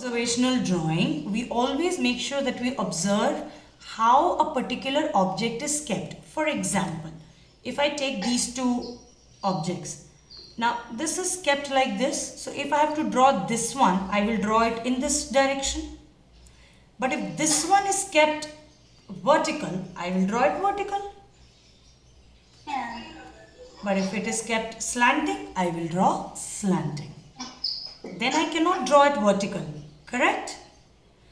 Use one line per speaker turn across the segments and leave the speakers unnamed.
Observational drawing, we always make sure that we observe how a particular object is kept. For example, if I take these two objects, now this is kept like this. So if I have to draw this one, I will draw it in this direction. But if this one is kept vertical, I will draw it vertical.
Yeah.
But if it is kept slanting, I will draw slanting. Then I cannot draw it vertical, correct?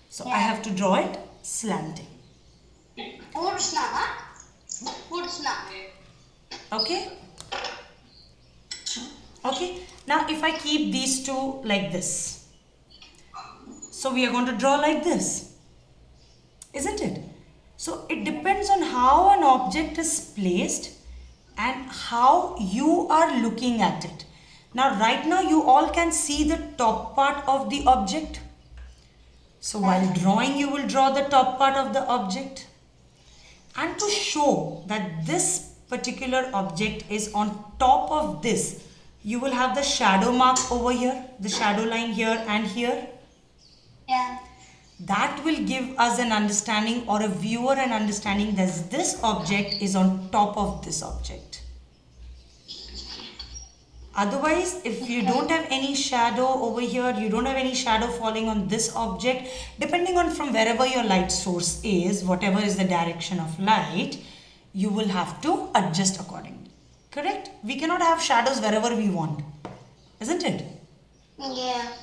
So I have to draw it slanting. Okay? Okay, now if I keep these two like this, so we are going to draw like this, isn't it? So it depends on how an object is placed and how you are looking at it. Now right now you all can see the top part of the object. So while drawing, you will draw the top part of the object. And to show that this particular object is on top of this, you will have the shadow mark over here, the shadow line here and here.
Yeah.
That will give us an understanding, or a viewer an understanding, that this object is on top of this object. Otherwise, if you don't have any shadow over here, you don't have any shadow falling on this object, depending on from wherever your light source is, whatever is the direction of light, you will have to adjust accordingly. Correct? We cannot have shadows wherever we want, isn't it?
Yeah.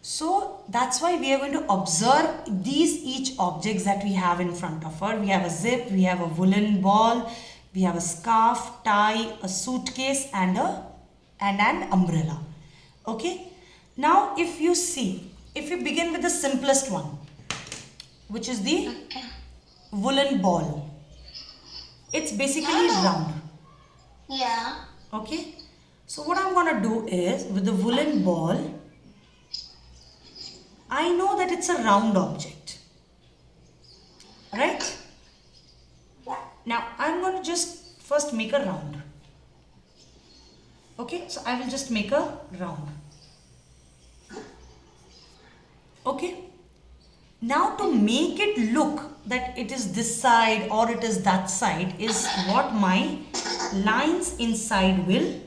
So that's why we are going to observe these each objects that we have in front of her. We have a zip, we have a woolen ball, we have a scarf, tie, a suitcase and an umbrella. Okay. Now if you see, if you begin with the simplest one, which is the woolen ball, it's basically round.
Yeah.
Okay. So what I'm going to do is, with the woolen ball, I know that it's a round object, right? Now I'm going to just first make a round. Okay, so I will just make a round. Okay. Now to make it look that it is this side or it is that side is what my lines inside will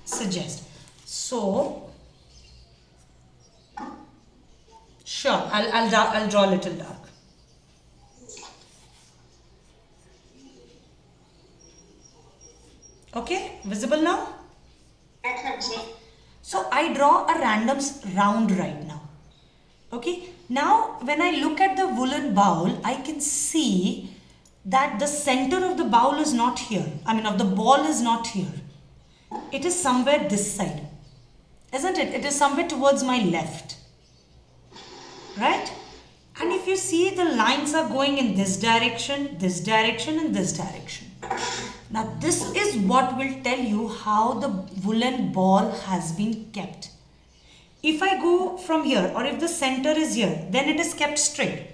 suggest. So sure, I'll draw a little dark. Okay, visible now? So I draw a random round right now. Okay, now when I look at the woolen bowl, I can see that the center of the bowl is not here. I mean, of the ball is not here. It is somewhere this side, isn't it? It is somewhere towards my left. Right? And if you see, the lines are going in this direction, and this direction. Now this is what will tell you how the woolen ball has been kept. If I go from here, or if the center is here, then it is kept straight.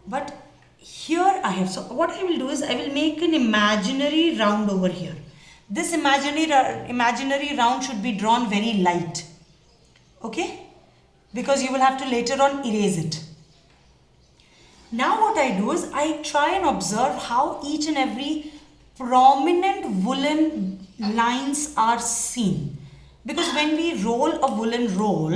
But here I have, so what I will do is I will make an imaginary round over here. This imaginary round should be drawn very light. Okay? Because you will have to later on erase it. Now what I do is I try and observe how each and every prominent woolen lines are seen. Because when we roll a woolen roll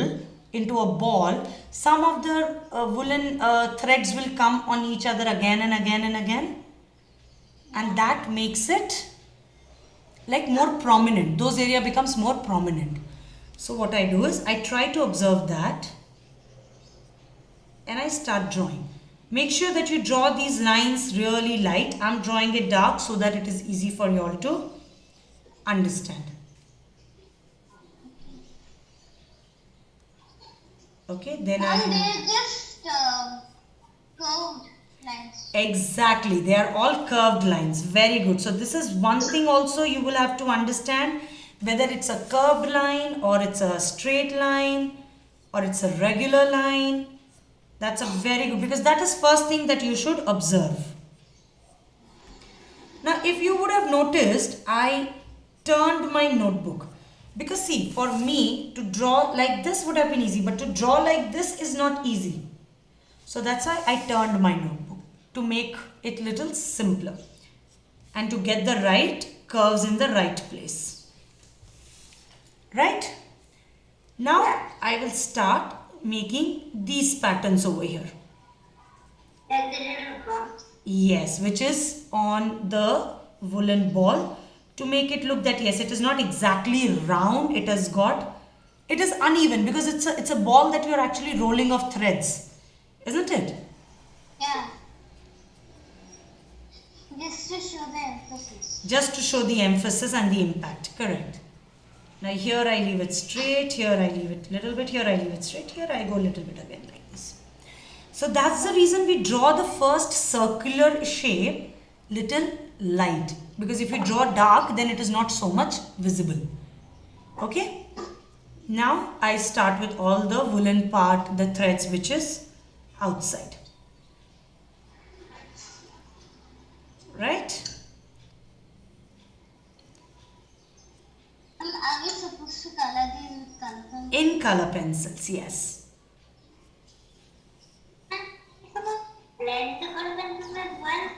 into a ball, some of the woolen threads will come on each other again and again and again. And that makes it like more prominent. Those area becomes more prominent. So what I do is I try to observe that and I start drawing. Make sure that you draw these lines really light. I'm drawing it dark so that it is easy for you all to understand. Okay, then
And they're just curved lines.
Exactly, they are all curved lines. Very good. So this is one thing also you will have to understand, whether it's a curved line or it's a straight line or it's a regular line. That's a very good, because that is first thing that you should observe. Now if you would have noticed, I turned my notebook. Because see, for me to draw like this would have been easy, but to draw like this is not easy. So that's why I turned my notebook to make it little simpler and to get the right curves in the right place. Right? Now I will start making these patterns over here.
Like the little box.
Yes, which is on the woolen ball to make it look that yes, it is not exactly round. It is uneven because it's a ball that you are actually rolling off threads, isn't it?
Yeah. Just to show the emphasis.
Just to show the emphasis and the impact. Correct. Now here I leave it straight. Here I leave it little bit. Here I leave it straight. Here I go a little bit again like this. So that's the reason we draw the first circular shape little light, because if you draw dark then it is not so much visible. Okay, now I start with all the woolen part, the threads which is outside, right?
And are we supposed to color these with color pencil?
In color pencils, yes.
Blend the color pencil as well.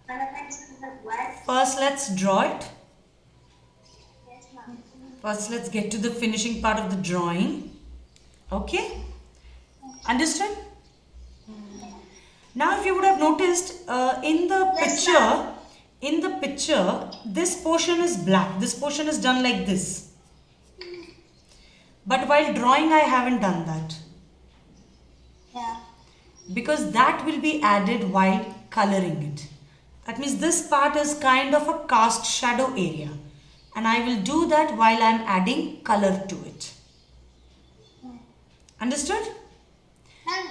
Color pencils as well.
First let's draw it.
Yes, ma'am.
First let's get to the finishing part of the drawing. Okay, understood? Now if you would have noticed in the picture this portion is black, this portion is done like this, but while drawing I haven't done that
Yeah.
because that will be added while coloring it. That means this part is kind of a cast shadow area and I will do that while I am adding color to it. Understood?
And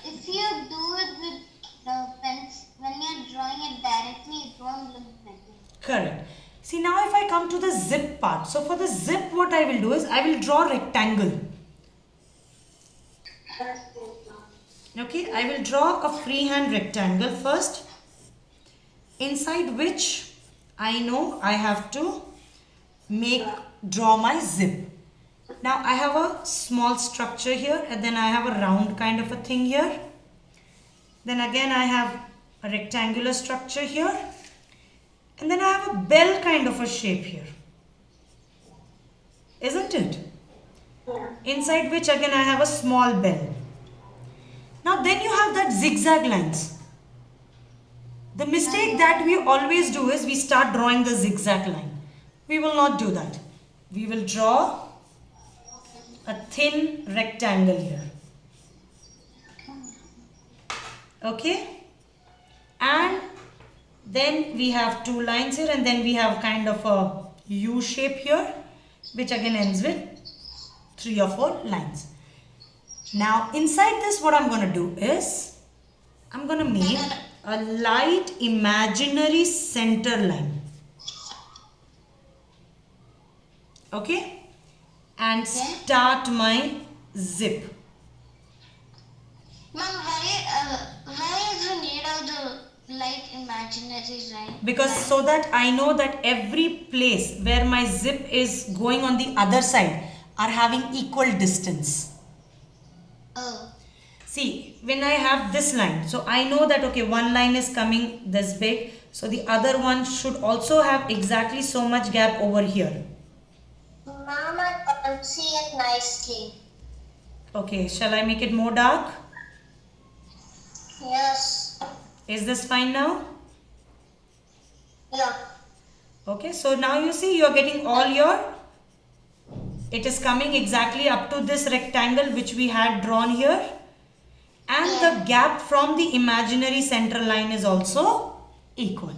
if you do it with the pens, when you're drawing it directly, it won't look better.
Correct. See, now if I come to the zip part. So for the zip, what I will do is I will draw a rectangle. Okay, I will draw a freehand rectangle first, inside which I know I have to draw my zip. Now I have a small structure here and then I have a round kind of a thing here. Then again I have a rectangular structure here. And then I have a bell kind of a shape here. Isn't it? Inside which again I have a small bell. Now then you have that zigzag lines. The mistake that we always do is we start drawing the zigzag line. We will not do that. We will draw a thin rectangle here. Okay? And then we have two lines here and then we have kind of a U shape here, which again ends with 3 or 4 lines. Now inside this what I'm going to do is I'm going to make a light imaginary center line. Okay? And start my zip.
Ma'am, why is the need of the light imaginary line?
Because so that I know that every place where my zip is going on the other side are having equal distance.
Oh.
See, when I have this line, so I know that okay, one line is coming this big, so the other one should also have exactly so much gap over here.
Ma'am, I can't see it nicely.
Okay, shall I make it more dark?
Yes.
Is this fine now?
Yeah.
Okay, so now you see you are getting all your, it is coming exactly up to this rectangle which we had drawn here, and the gap from the imaginary center line is also equal,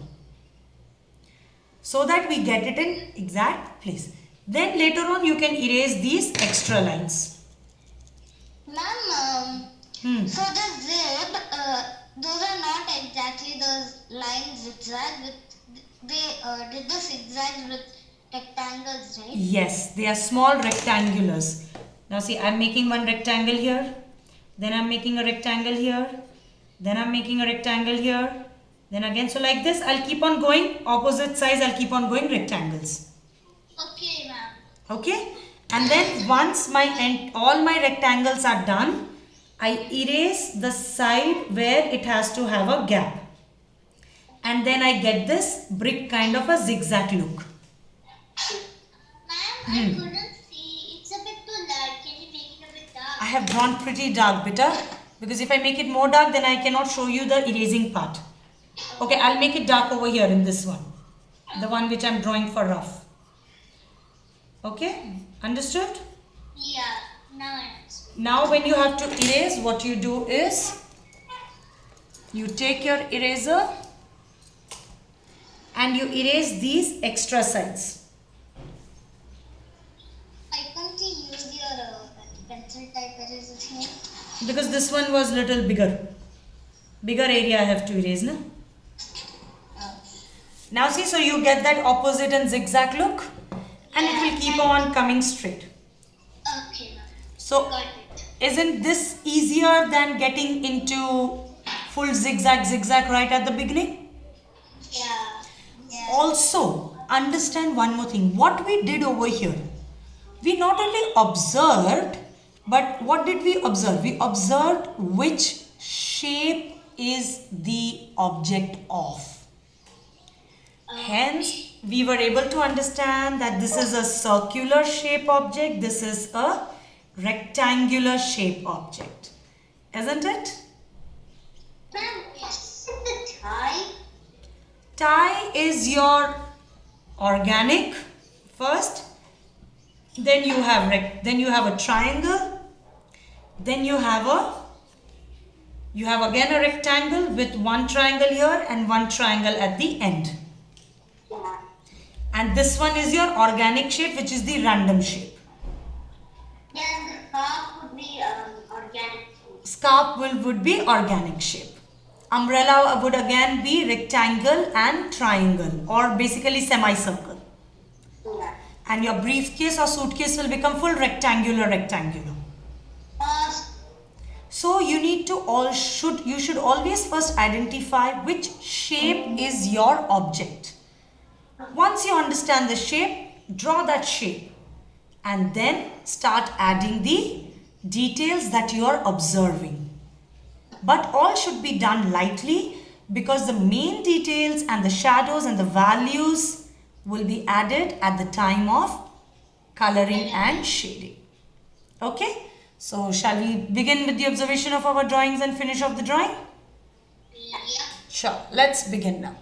so that we get it in exact place. Then later on you can erase these extra lines.
Ma'am, so the zip, those are not exactly those lines zigzag with, they did the zigzags with rectangles, right?
Yes, they are small rectangulars. Now see, I am making one rectangle here, then I am making a rectangle here, then I am making a rectangle here, Then again, so like this, I'll keep on going, opposite sides, I'll keep on going rectangles.
Okay, ma'am.
Okay? And then once all my rectangles are done, I erase the side where it has to have a gap. And then I get this brick kind of a zigzag look.
Ma'am, I couldn't see. It's a bit too light. Can you make it a bit dark?
I have drawn pretty dark, bitter, because if I make it more dark, then I cannot show you the erasing part. Okay, I'll make it dark over here in this one. The one which I'm drawing for rough. Okay, understood?
Yeah, now I understand.
Now when you have to erase, what you do is, you take your eraser and you erase these extra sides.
I can't use your pencil type eraser thing.
Because this one was little bigger. Bigger area I have to erase, no? Now see, so you get that opposite and zigzag look, and it will keep on coming straight.
Okay, ma'am.
So,
Got it.
isn't this easier than getting into full zigzag right at the beginning?
Yeah. Yeah.
Also, understand one more thing. What we did over here, we not only observed, but what did we observe? We observed which shape is the object of. Hence, we were able to understand that this is a circular shape object, this is a rectangular shape object. Isn't it?
Ma'am, is it the tie?
Tie is your organic first, then you have a triangle, then you have again a rectangle with one triangle here and one triangle at the end.
Yeah.
And this one is your organic shape, which is the random shape.
Yeah, and the scarf would be organic.
Scarf would be organic shape. Umbrella would again be rectangle and triangle, or basically semicircle.
Yeah.
And your briefcase or suitcase will become full rectangular. So you should always first identify which shape is your object. Once you understand the shape, draw that shape and then start adding the details that you are observing. But all should be done lightly, because the main details and the shadows and the values will be added at the time of coloring and shading. Okay? So shall we begin with the observation of our drawings and finish off the drawing?
Yeah.
Sure. Let's begin now.